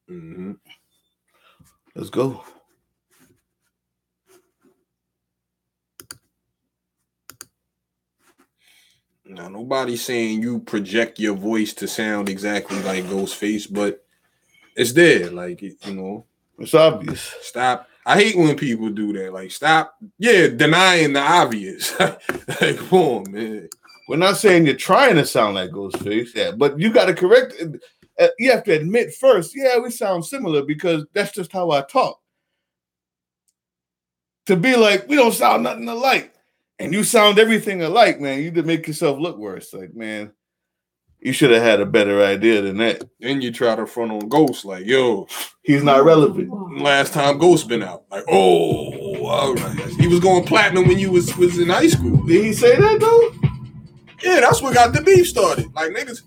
Mm-hmm. Let's go. Now, nobody's saying you project your voice to sound exactly like Ghostface, but it's there. Like, it's obvious. Stop. I hate when people do that. Like, stop. Yeah, denying the obvious. Like, come on, man. We're not saying you're trying to sound like Ghostface, yeah, but you got to correct. You have to admit first, yeah, we sound similar because that's just how I talk. To be like, we don't sound nothing alike, and you sound everything alike, man, you just make yourself look worse. Like, man, you should have had a better idea than that. Then you try to front on Ghost, like, yo, he's not relevant. Last time Ghost been out, like, oh, all right. He was going platinum when you was in high school. Did he say that though? Yeah, that's what got the beef started. Like, niggas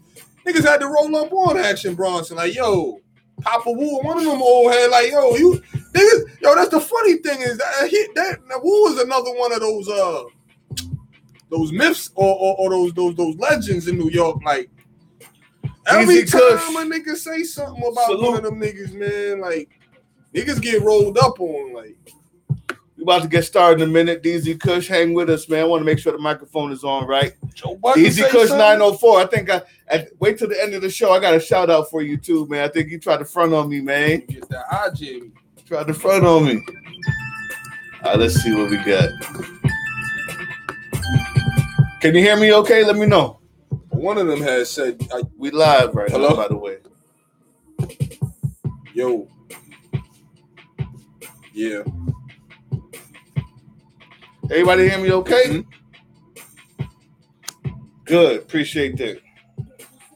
had to roll up on Action Bronson, like, yo, Papa Wu, one of them old head, like, yo, you niggas, yo, that's the funny thing is that Wu is another one of those myths or those legends in New York. Like, every time a nigga say something about one of them niggas, man, like, niggas get rolled up on. Like, we about to get started in a minute. DZ Kush, hang with us, man. I want to make sure the microphone is on right. DZ Kush 904. I think wait till the end of the show. I got a shout out for you too, man. I think you tried to front on me, man. Get that IJ. Tried to front on me. All right, let's see what we got. Can you hear me okay? Let me know. One of them has said, we live right now, by the way. Yo. Yeah. Everybody hear me okay? Mm-hmm. Good. Appreciate that.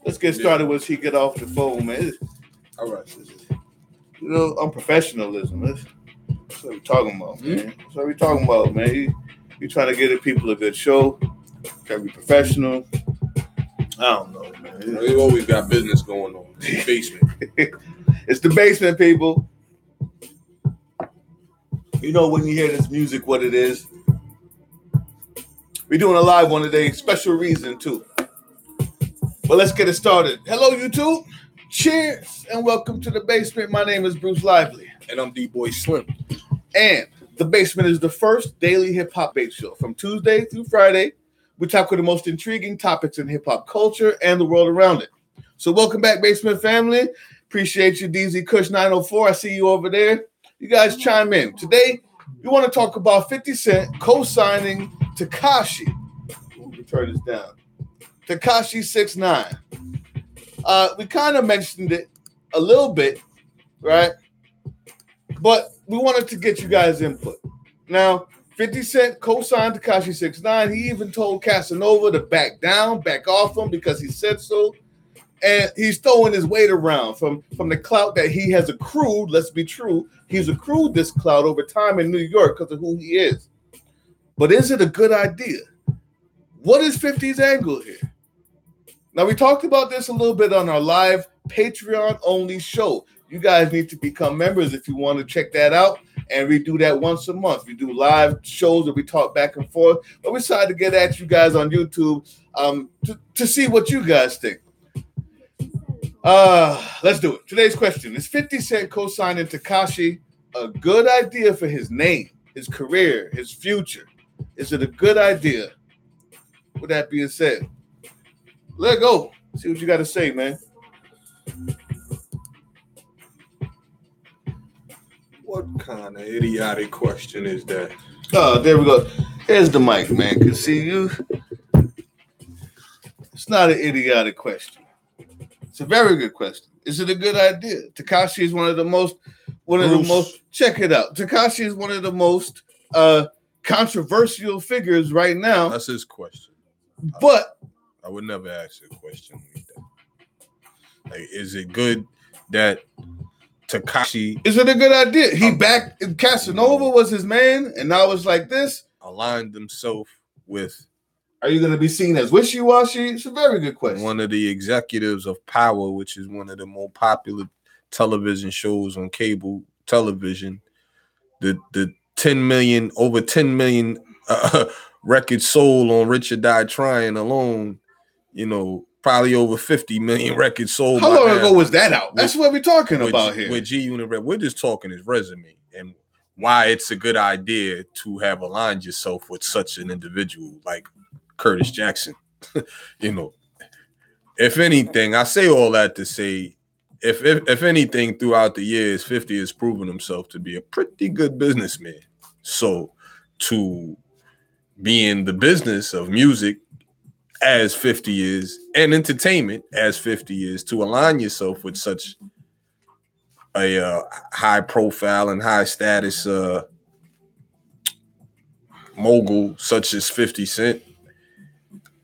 Let's get started once he get off the phone, man. All right. Unprofessionalism. That's what we're talking about, man. That's what we're talking about, man. You trying to give the people a good show. Try to be professional. I don't know, man. We always got business going on. It's the basement. It's the basement, people. You know when you hear this music, what it is. We're doing a live one today. Special reason, too. But let's get it started. Hello, YouTube. Cheers and welcome to the basement. My name is Bruce Lively. And I'm D-Boy Slim. And the basement is the first daily hip-hop bait show. From Tuesday through Friday, we tackle the most intriguing topics in hip-hop culture and the world around it. So welcome back, basement family. Appreciate you, DZ Kush 904. I see you over there. You guys chime in. Today, we want to talk about 50 Cent co-signing Tekashi. Let me turn this down. Tekashi 6ix9ine. We kind of mentioned it a little bit, right? But we wanted to get you guys' input. Now, 50 Cent co-signed Tekashi 6ix9ine. He even told Casanova to back off him because he said so. And he's throwing his weight around from the clout that he has accrued. Let's be true. He's accrued this clout over time in New York because of who he is. But is it a good idea? What is 50's angle here? Now, we talked about this a little bit on our live Patreon-only show. You guys need to become members if you want to check that out. And we do that once a month. We do live shows where we talk back and forth. But we decided to get at you guys on YouTube to see what you guys think. Let's do it. Today's question: is 50 Cent co-signing Tekashi a good idea for his name, his career, his future? Is it a good idea? With that being said, let go. See what you got to say, man. What kind of idiotic question is that? Oh, there we go. Here's the mic, man. Can see you. It's not an idiotic question. It's a very good question. Is it a good idea? Tekashi is one of the most. Check it out. Tekashi is one of the most controversial figures right now. That's his question. But I would never ask a question like that. Like, is it good that Tekashi? Is it a good idea? He backed Casanova was his man, and now it's like this. Aligned himself with. Are you going to be seen as wishy-washy? It's a very good question. One of the executives of Power, which is one of the more popular television shows on cable television. The over 10 million records sold on Richard Die Trying alone, probably over 50 million records sold. How long ago was that out? That's what we're talking about here. With G Unit Rap, we're just talking his resume and why it's a good idea to have aligned yourself with such an individual like Curtis Jackson. If anything, I say all that to say, if anything, throughout the years, 50 has proven himself to be a pretty good businessman. So to be in the business of music as 50 is and entertainment as 50 is, to align yourself with such a high profile and high status mogul such as 50 Cent,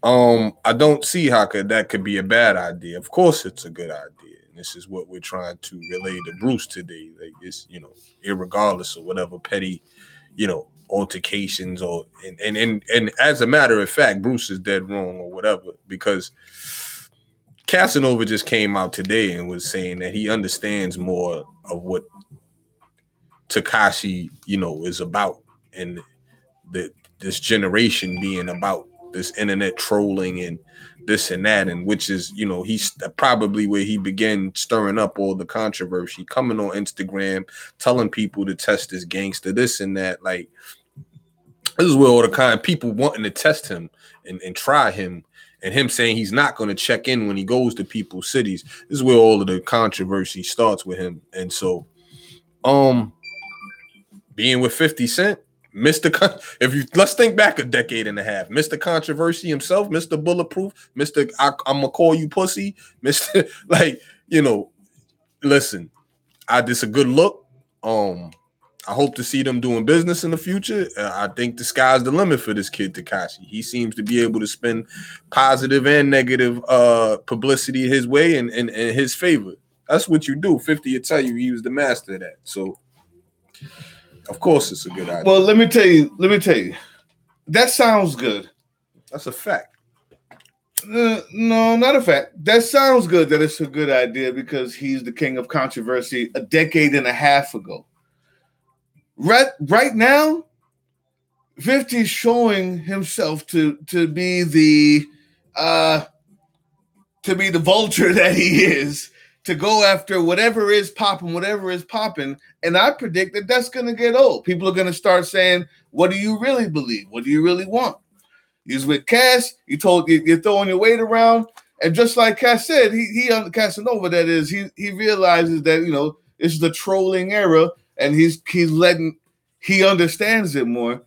I don't see how that could be a bad idea. Of course it's a good idea. And this is what we're trying to relay to Bruce today. Like, it's, irregardless of whatever petty, altercations or and as a matter of fact, Bruce is dead wrong or whatever, because Casanova just came out today and was saying that he understands more of what Tekashi, is about, and this generation being about this internet trolling and this and that, and which is, he's probably where he began stirring up all the controversy, coming on Instagram, telling people to test this gangster, this and that. Like, this is where all the kind of people wanting to test him and try him, and him saying he's not going to check in when he goes to people's cities. This is where all of the controversy starts with him. And so, being with 50 Cent, let's think back a decade and a half, Mr. Controversy himself, Mr. Bulletproof, Mr. I'm gonna call you pussy, Mr. Listen, it's a good look. I hope to see them doing business in the future. I think the sky's the limit for this kid, Tekashi. He seems to be able to spin positive and negative publicity his way and in his favor. That's what you do. 50 will tell you he was the master of that. So, of course, it's a good idea. Well, let me tell you. That sounds good. That's a fact. No, not a fact. That sounds good that it's a good idea because he's the king of controversy a decade and a half ago. Right now, 50 is showing himself to be the vulture that he is, to go after whatever is popping, and I predict that that's going to get old. People are going to start saying, "What do you really believe? What do you really want?" He's with Cass. You're throwing your weight around, and just like Cass said, he Casanova, that is, he realizes that this is the trolling era. And he understands it more.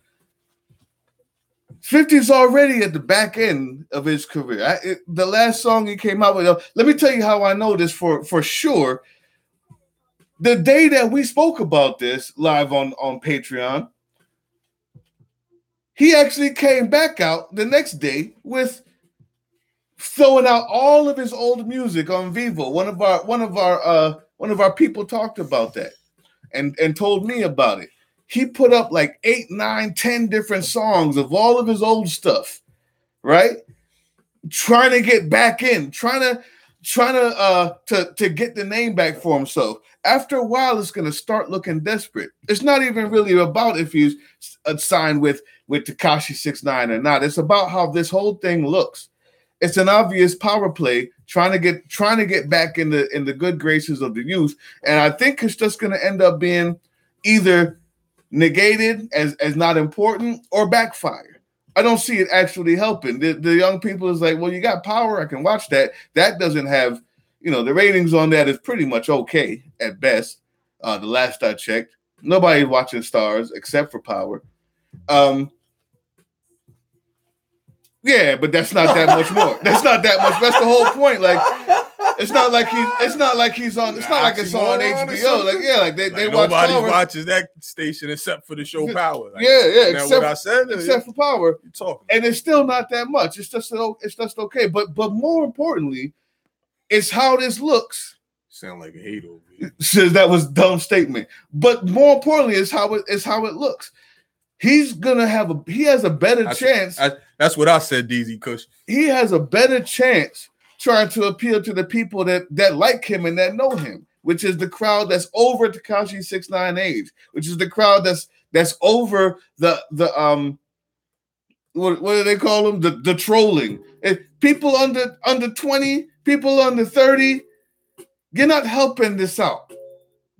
50's already at the back end of his career. The last song he came out with, let me tell you how I know this for sure. The day that we spoke about this live on Patreon, he actually came back out the next day with throwing out all of his old music on Vivo. One of our people talked about that. And told me about it. He put up like 8, 9, 10 different songs of all of his old stuff, right? Trying to get back in, trying to get the name back for himself. After a while, it's going to start looking desperate. It's not even really about if he's signed with Tekashi 6ix9ine or not. It's about how this whole thing looks. It's an obvious power play trying to get back in the good graces of the youth, and I think it's just going to end up being either negated as not important or backfire. I don't see it actually helping. The young people is like, well, you got power, I can watch that. That doesn't have, the ratings on that is pretty much okay at best. The last I checked, nobody's watching Stars except for Power. Yeah, but that's not that much more. That's not that much. That's the whole point. Like, it's not like it's on HBO. They watch nobody Power. Watches that station except for the show Power. Like, except for Power. You're talking. And it's still not that much. It's just okay. But more importantly, it's how this looks. Sound like a hate over here. Says that was a dumb statement. But more importantly, it's how it looks. He has a better chance. That's what I said, DZ Kush. He has a better chance trying to appeal to the people that like him and that know him, which is the crowd that's over Tekashi 6ix9ine age, which is the crowd that's over the what do they call them? The trolling. If people under 20, people under 30, you're not helping this out.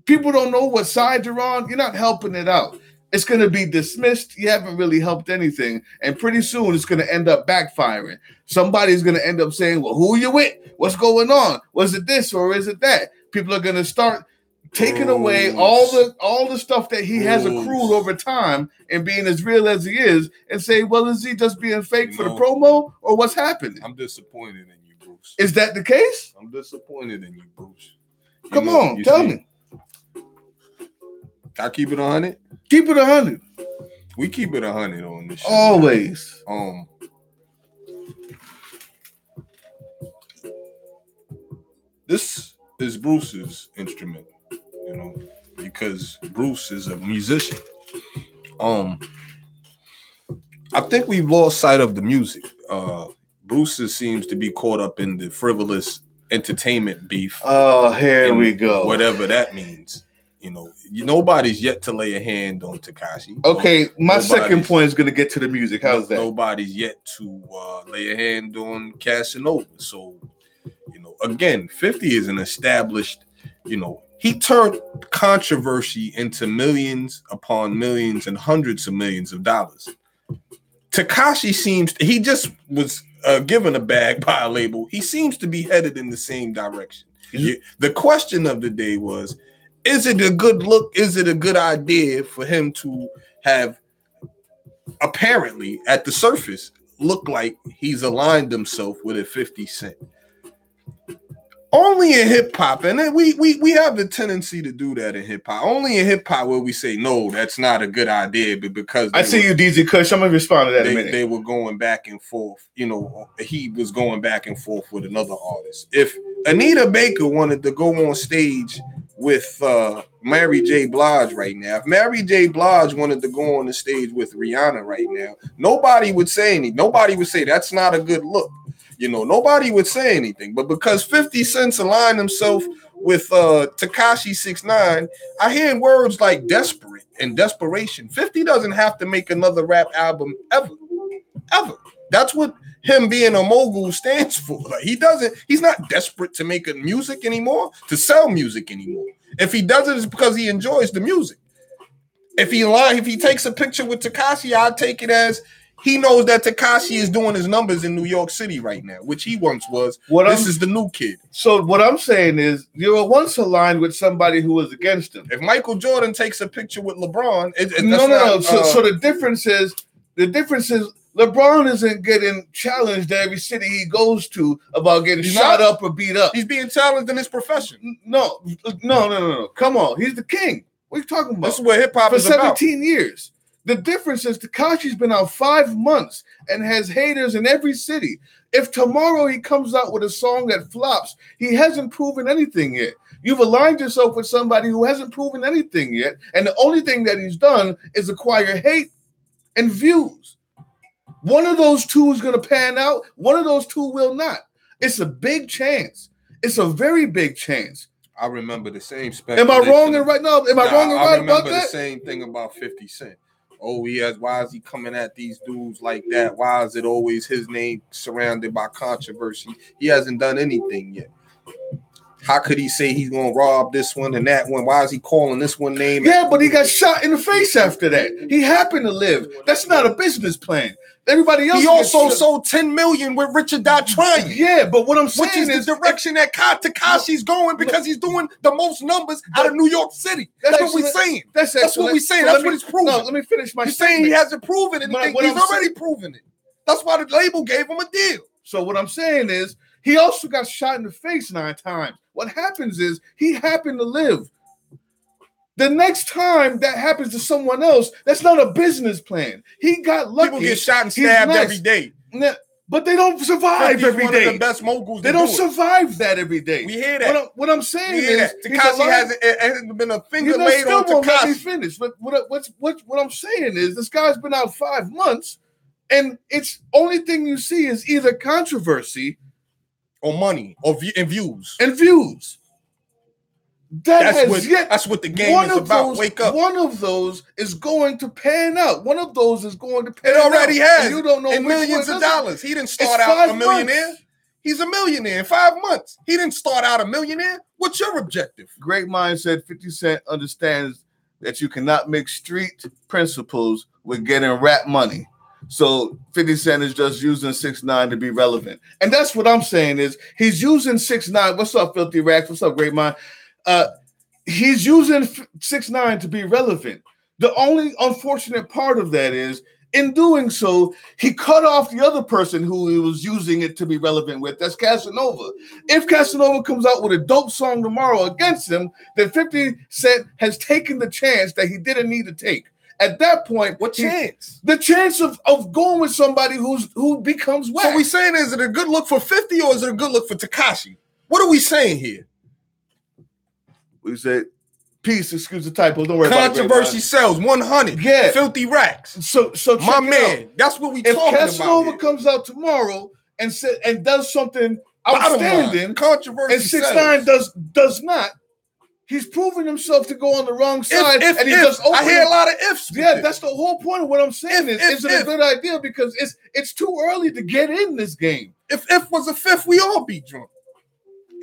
People don't know what side you're on. You're not helping it out. It's going to be dismissed. You haven't really helped anything. And pretty soon it's going to end up backfiring. Somebody's going to end up saying, well, who are you with? What's going on? Was it this or is it that? People are going to start taking away all the stuff that he has accrued over time and being as real as he is and say, well, is he just being fake for the promo or what's happening? I'm disappointed in you, Bruce. Is that the case? I'm disappointed in you, Bruce. Come on, tell me. I keep it 100? Keep it 100. We keep it 100 on this show. Always. This is Bruce's instrument, you know, because Bruce is a musician. I think we've lost sight of the music. Bruce seems to be caught up in the frivolous entertainment beef. Oh, here we go. Whatever that means. You know, nobody's yet to lay a hand on Tekashi. Okay, my second point is going to get to the music. How's that? Nobody's yet to lay a hand on Casanova. So, you know, again, 50 is an established, you know, he turned controversy into millions upon millions and hundreds of millions of dollars. Tekashi he just was given a bag by a label. He seems to be headed in the same direction. The question of the day was, is it a good look? Is it a good idea for him to have apparently at the surface look like he's aligned himself with a 50 Cent? Only in hip hop, and then we have the tendency to do that in hip hop. Only in hip hop where we say no, that's not a good idea, but because I see you, DZ Kush. I'm gonna respond to that in a minute. They were going back and forth. You know, he was going back and forth with another artist. If Anita Baker wanted to go on stage with Mary J. Blige right now, if Mary J. Blige wanted to go on the stage with Rihanna right now, nobody would say anything. Nobody would say that's not a good look. You know, nobody would say anything. But because 50 Cent aligned himself with Tekashi 6ix9ine, I hear words like desperate and desperation. 50 doesn't have to make another rap album ever. That's what him being a mogul stands for. Like, he's not desperate to make music anymore, to sell music anymore. If he does it, it's because he enjoys the music. If he takes a picture with Tekashi, I'd take it as he knows that Tekashi is doing his numbers in New York City right now, which he once was. This is the new kid. So what I'm saying is, you were once aligned with somebody who was against him. If Michael Jordan takes a picture with LeBron, no. So the difference is LeBron isn't getting challenged every city he goes to about getting shot up or beat up. He's being challenged in his profession. No. Come on, he's the king. What are you talking about? This is what hip hop is about. For 17 years. The difference is Tekashi's been out 5 months and has haters in every city. If tomorrow he comes out with a song that flops, he hasn't proven anything yet. You've aligned yourself with somebody who hasn't proven anything yet, and the only thing that he's done is acquire hate and views. One of those two is going to pan out. One of those two will not. It's a big chance. It's a very big chance. I remember the same speculation. Am I wrong and right now? Am I wrong and right about that? I remember the same thing about 50 Cent. Oh, why is he coming at these dudes like that? Why is it always his name surrounded by controversy? He hasn't done anything yet. How could he say he's going to rob this one and that one? Why is he calling this one name? Yeah, but he got shot in the face after that. He happened to live. That's not a business plan. Everybody else. He also sold 10 million with Richard Dot Trying. Yeah, but what I'm saying is the direction that Tekashi's going because he's doing the most numbers out of New York City. That's what we're saying. That's what we're saying. That's what he's proving. No, let me finish my statement. Saying he hasn't proven anything. He's already proven it. That's why the label gave him a deal. So what I'm saying is he also got shot in the face 9 times. What happens is he happened to live. The next time that happens to someone else, that's not a business plan. He got lucky. People get shot and stabbed every day. But they don't survive every day. Of the best moguls they don't survive that every day. We hear that. What I'm saying is Tekashi hasn't been a finger laid on Tekashi. Let me finish. But what I'm saying is this guy's been out 5 months, and it's only thing you see is either controversy or money or and views. And views. That's what the game is about. Wake up. One of those is going to pan out. One of those is going to pan out. It already has. You don't know in millions of dollars. He didn't start out a millionaire. Months. He's a millionaire in 5 months. He didn't start out a millionaire. What's your objective? Great Mind said 50 Cent understands that you cannot mix street principles with getting rap money. So 50 Cent is just using 6ix9ine to be relevant. And that's what I'm saying is he's using 6ix9ine. What's up, Filthy Racks? What's up, Great Mind? He's using 6ix9ine to be relevant. The only unfortunate part of that is in doing so, he cut off the other person who he was using it to be relevant with. That's Casanova. If Casanova comes out with a dope song tomorrow against him, then 50 Cent has taken the chance that he didn't need to take. At that point, what chance? The chance of going with somebody who becomes whack. So we saying, is it a good look for 50 or is it a good look for Tekashi? What are we saying here? We said, peace, excuse the typo. Don't worry about it. Controversy sells 100. Yeah. Filthy Racks. So my man, that's what we talking about. If Casanova comes out tomorrow and does something outstanding, controversy, and 6ix9ine does not, he's proven himself to go on the wrong side. I hear a lot of ifs. Yeah, that's the whole point of what I'm saying. Is it a good idea? Because it's too early to get in this game. If was a fifth, we all be drunk.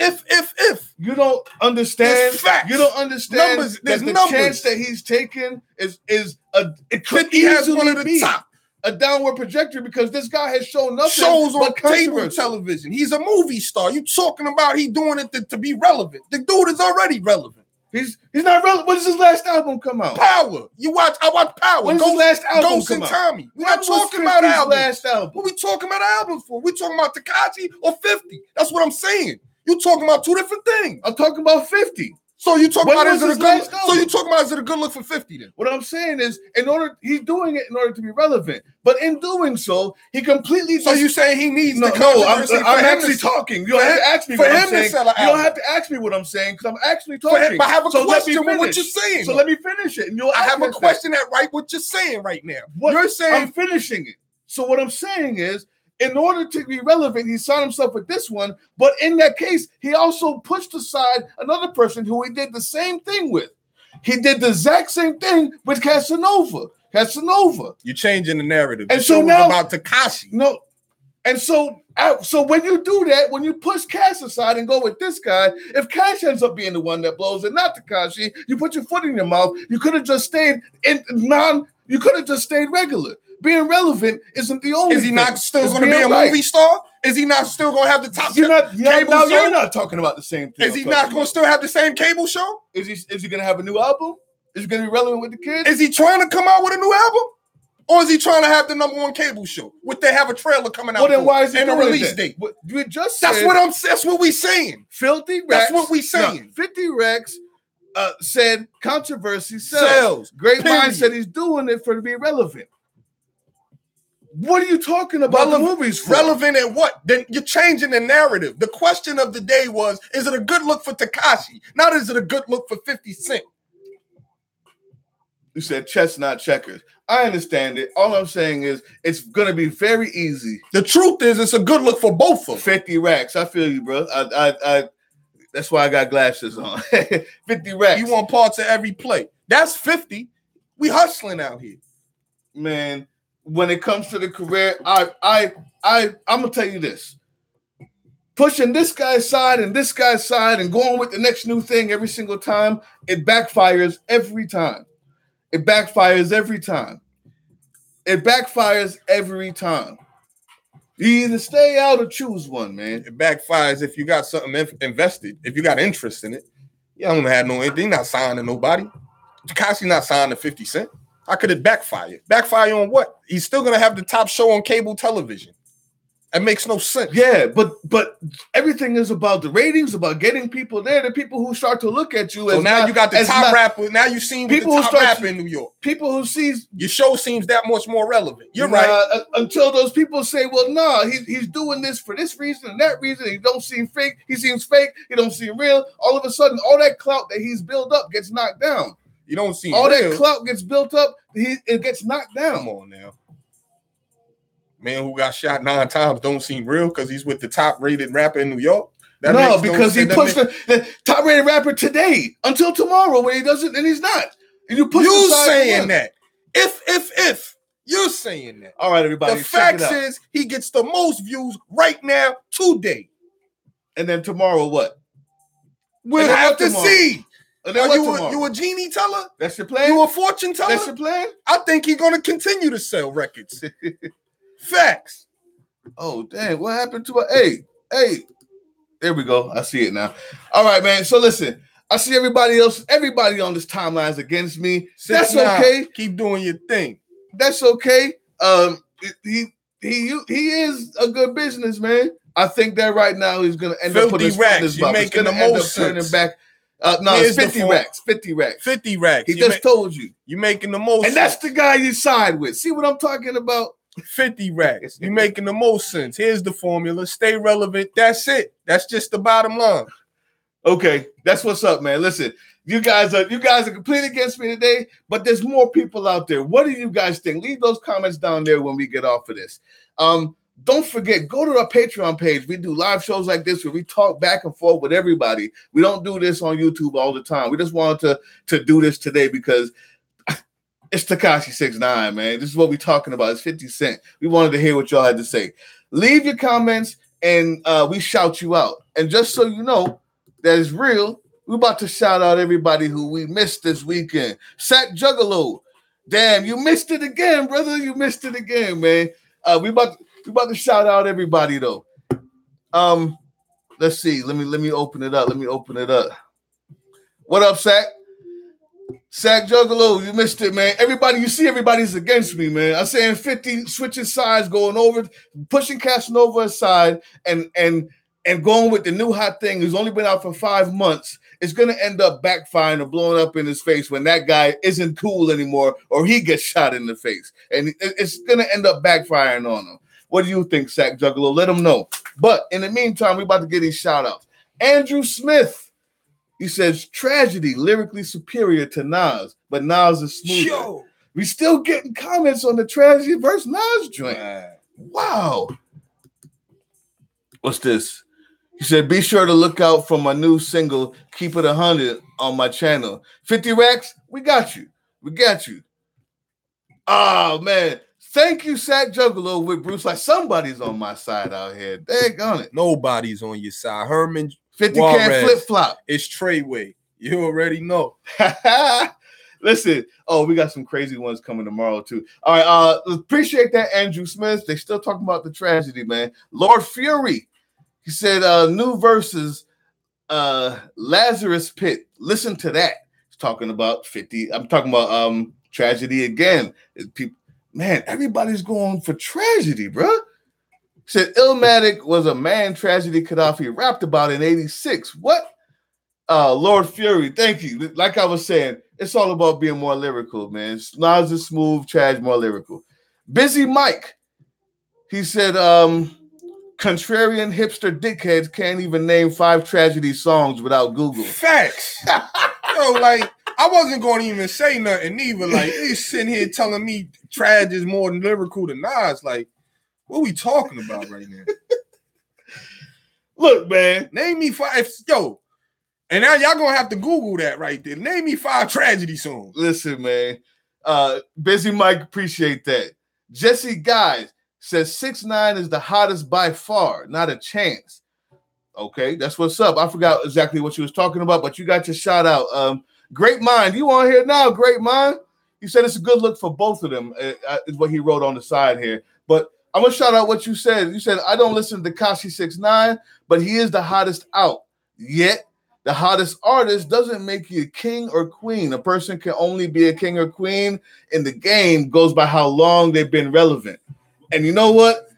If you don't understand, facts. You don't understand numbers, that the chance that he's taken it could 50 has one of the top. A downward trajectory because this guy has shown nothing shows on but cable television. He's a movie star. You talking about he doing it to be relevant? The dude is already relevant. He's not relevant. When does his last album come out? Power. I watch Power. When does his last album Ghost come and out? Tommy. We're not talking about albums. Last album. What we talking about albums for? We talking about Tekashi or 50? That's what I'm saying. You talking about two different things. I'm talking about 50. So you talking about is it a good? So you talking about is it a good look for 50 then? What I'm saying is, he's doing it in order to be relevant, but in doing so, he completely. So you saying he needs no? I'm actually talking. You don't have to ask me what I'm saying. You don't have to ask me what I'm saying because I'm actually talking. But I have a question with what you're saying. So let me finish it. And I have a question that right what you're saying right now. You're saying I'm finishing it. So what I'm saying is, in order to be relevant, he signed himself with this one. But in that case, he also pushed aside another person who he did the same thing with. He did the exact same thing with Casanova. You're changing the narrative. And so now about Tekashi. No. And so when you do that, when you push Cash aside and go with this guy, if Cash ends up being the one that blows and not Tekashi, you put your foot in your mouth. You could have just stayed you could have just stayed regular. Being relevant isn't the only. Is he not still going to be a movie star? Is he not still going to have the top cable show? You're not talking about the same thing. Is he not going to still have the same cable show? Is he going to have a new album? Is he going to be relevant with the kids? Is he trying to come out with a new album? Or is he trying to have the #1 cable show? Would they have a trailer coming out? Well, then why is he and a release date? You just that's what we saying. Filthy Rex. That's what we saying. 50 Rex said controversy sells. Great Mind said he's doing it to be relevant. What are you talking about the movies for? Relevant at what? Then you're changing the narrative. The question of the day was, is it a good look for Tekashi? Not is it a good look for 50 Cent? You said chess, not checkers. I understand it. All I'm saying is it's going to be very easy. The truth is it's a good look for both of them. 50 racks. I feel you, bro. That's why I got glasses on. 50 racks. You want parts of every play. That's 50. We hustling out here. Man, when it comes to the career, I'm gonna tell you this: pushing this guy's side and this guy's side and going with the next new thing every single time, it backfires every time. It backfires every time. You either stay out or choose one, man. It backfires if you got something invested. If you got interest in it, you don't have no anything. Not signing nobody. Tekashi not signing 50 Cent. How could it backfire? Backfire on what? He's still gonna have the top show on cable television. That makes no sense. Yeah, but everything is about the ratings, about getting people there. The people who start to look at you. So now you got the top rapper. Now you seen people the top rapper in New York. People who sees your show seems that much more relevant. You're right. Until those people say, "Well, no, he's doing this for this reason and that reason. He don't seem fake. He seems fake. He don't seem real." All of a sudden, all that clout that he's built up gets knocked down. You don't see all real. That clout gets built up. It gets knocked down. Come on now. Man who got shot 9 times don't seem real because he's with the top rated rapper in New York. No, because he pushed the top rated rapper today until tomorrow when he doesn't, and he's not. And you saying that. If you're saying that. All right, everybody. The fact is he gets the most views right now today. And then tomorrow what? We'll have to see. And then you a genie teller? That's your plan? You a fortune teller? That's your plan? I think he's gonna continue to sell records. Facts. Oh, dang. What happened to a hey? There we go. I see it now. All right, man. So listen, I see everybody on this timeline is against me. That's okay. Keep doing your thing. That's okay. He is a good businessman. I think that right now he's gonna end up putting his foot in his mouth. He's gonna end up turning back. No, it's 50 racks. 50 racks. 50 racks. He just told you. You're making the most. And that's the guy you side with. See what I'm talking about? 50 racks. You're making the most sense. Here's the formula. Stay relevant. That's it. That's just the bottom line. Okay, that's what's up, man. Listen, you guys are completely against me today, but there's more people out there. What do you guys think? Leave those comments down there when we get off of this. Don't forget, go to our Patreon page. We do live shows like this where we talk back and forth with everybody. We don't do this on YouTube all the time. We just wanted to do this today because it's Tekashi 6ix9ine, man. This is what we're talking about. It's 50 Cent. We wanted to hear what y'all had to say. Leave your comments, and we shout you out. And just so you know that it's real, we're about to shout out everybody who we missed this weekend. Sack Juggalo. Damn, you missed it again, brother. You missed it again, man. We about to shout out everybody though. Let's see. Let me open it up. What up, Sack? Sack Juggalo, you missed it, man. Everybody's against me, man. I'm saying 50 switching sides, going over, pushing Casanova aside, and going with the new hot thing who's only been out for 5 months. It's gonna end up backfiring or blowing up in his face when that guy isn't cool anymore, or he gets shot in the face, and it's gonna end up backfiring on him. What do you think, Sack Juggalo? Let them know. But in the meantime, we're about to get these shout outs. Andrew Smith, he says, Tragedy, lyrically superior to Nas, but Nas is smoother. Yo. We still getting comments on the Tragedy versus Nas joint. Wow. What's this? He said, be sure to look out for my new single, Keep It 100, on my channel. 50 racks, we got you. We got you. Oh, man. Thank you, Sack Juggalo with Bruce. Like somebody's on my side out here. Daggone it. Nobody's on your side. Herman 50 can flip flop. It's Treyway. You already know. Listen. Oh, we got some crazy ones coming tomorrow too. All right. Appreciate that, Andrew Smith. They still talking about the Tragedy, man. Lord Fury. He said, new verses, Lazarus Pit. Listen to that. He's talking about 50. I'm talking about Tragedy again. People. Man, everybody's going for Tragedy, bro. Said Illmatic was a man Tragedy Gaddafi rapped about in 86. What? Lord Fury, thank you. Like I was saying, it's all about being more lyrical, man. Nas is smooth, Trag more lyrical. Busy Mike, he said, contrarian hipster dickheads can't even name 5 Tragedy songs without Google. Facts. Yo, like, I wasn't going to even say nothing either. Like, he's sitting here telling me Trag is more lyrical than Nas. Like, what are we talking about right now? Look, man. Name me 5. Yo, and now y'all going to have to Google that right there. Name me 5 Tragedy songs. Listen, man. Busy Mike, appreciate that. Jesse Guys says 6ix9ine is the hottest by far. Not a chance. Okay, that's what's up. I forgot exactly what you was talking about, but you got your shout out. Great Mind, you on here now, Great Mind. He said it's a good look for both of them, is what he wrote on the side here. But I'm going to shout out what you said. You said, I don't listen to Tekashi 6ix9ine, but he is the hottest out. Yet, the hottest artist doesn't make you a king or queen. A person can only be a king or queen in the game goes by how long they've been relevant. And you know what?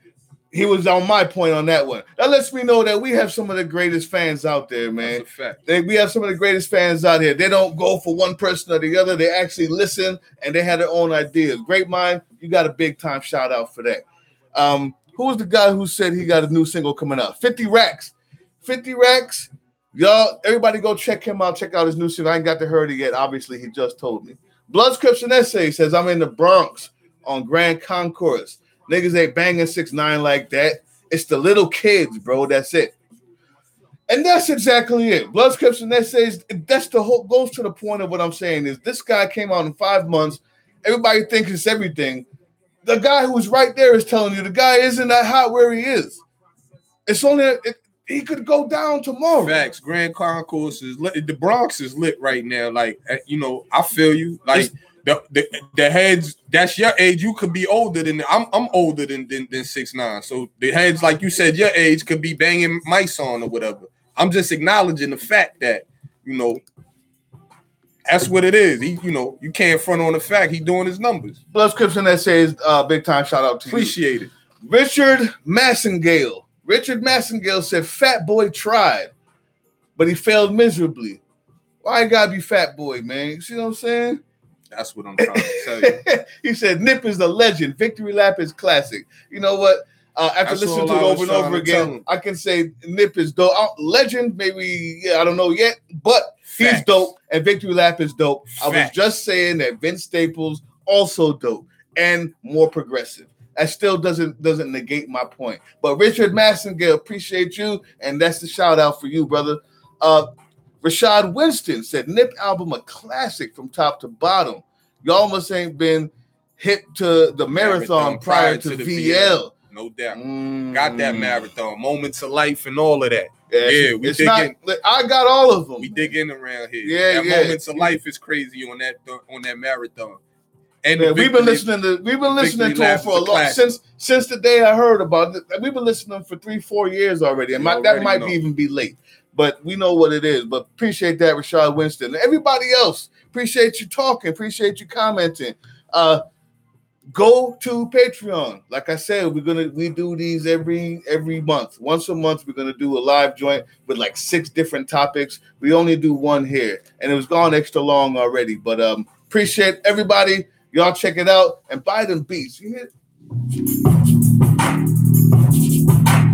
He was on my point on that one. That lets me know that we have some of the greatest fans out there, man. That's a fact. We have some of the greatest fans out here. They don't go for one person or the other. They actually listen, and they have their own ideas. Great Mind, you got a big-time shout-out for that. Who was the guy who said he got a new single coming out? 50 Racks. 50 Racks. Y'all, everybody go check him out. Check out his new single. I ain't got to hear it yet. Obviously, he just told me. Blood Scripts and Essay says, I'm in the Bronx on Grand Concourse. Niggas ain't banging 6ix9ine like that. It's the little kids, bro. That's it. And that's exactly it. Blood, Scripts, and Essays, that's the whole, goes to the point of what I'm saying is this guy came out in 5 months. Everybody thinks it's everything. The guy who's right there is telling you the guy isn't that hot where he is. It's only he could go down tomorrow. Facts. Grand Concourse is lit. The Bronx is lit right now. Like, you know, I feel you. Like the heads. That's your age. You could be older than I'm older than 6ix9ine. So the heads, like you said, your age could be banging mice on or whatever. I'm just acknowledging the fact that, you know, that's what it is. He, you know, you can't front on the fact he doing his numbers. Blood, Scripts, and Essays, big time shout out to you. Appreciate it. Richard Massengale. Richard Massengale said Fat Boy tried, but he failed miserably. Why you gotta be Fat Boy, man? You see what I'm saying? That's what I'm trying to tell you. He said Nip is a legend. Victory Lap is classic. You know what? After listening to it over and over again, I can say Nip is dope. Legend, maybe, yeah, I don't know yet, but he's dope, and Victory Lap is dope. I was just saying that Vince Staples also dope and more progressive. That still doesn't negate my point. But Richard Massengale, appreciate you, and that's the shout out for you, brother. Rashad Winston said Nip album a classic from top to bottom. Y'all must ain't been hit to the marathon prior to the VL. No doubt. Got that marathon, Moments of Life, and all of that. Yeah, we dig in. I got all of them. We dig in around here. Yeah, that Moments of Life is crazy on that marathon. And man, we've been listening to him for a long since the day I heard about it. We've been listening for 3-4 years already, and that might even be late. But we know what it is. But appreciate that, Rashad Winston. Everybody else, appreciate you talking, appreciate you commenting. Go to Patreon. Like I said, we do these every month. Once a month, we're gonna do a live joint with like 6 different topics. We only do one here, and it was gone extra long already. But appreciate everybody. Y'all check it out and buy them beats. You hear?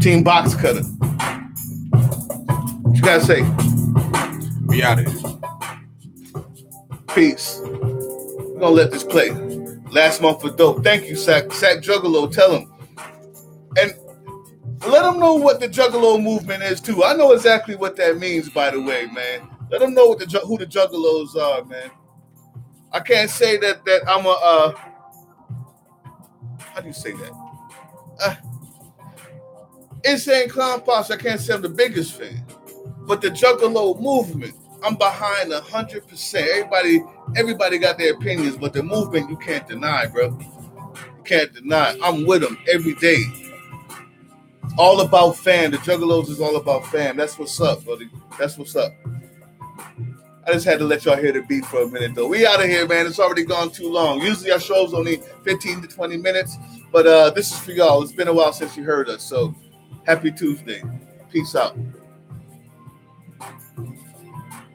Team Box Cutter. What you gotta say? We out of here. Peace. We're gonna let this play. Last month for dope. Thank you, Sack Juggalo. Tell him. And let them know what the Juggalo movement is, too. I know exactly what that means, by the way, man. Let them know who the Juggalos are, man. I can't say that I'm a how do you say that? Insane Clown Posse, I can't say I'm the biggest fan. But the Juggalo movement, I'm behind 100%. Everybody got their opinions, but the movement you can't deny, bro. You can't deny. I'm with them every day. All about fam. The Juggalos is all about fam. That's what's up, buddy. That's what's up. I just had to let y'all hear the beat for a minute, though. We out of here, man. It's already gone too long. Usually our show's only 15 to 20 minutes, but this is for y'all. It's been a while since you heard us, so happy Tuesday. Peace out.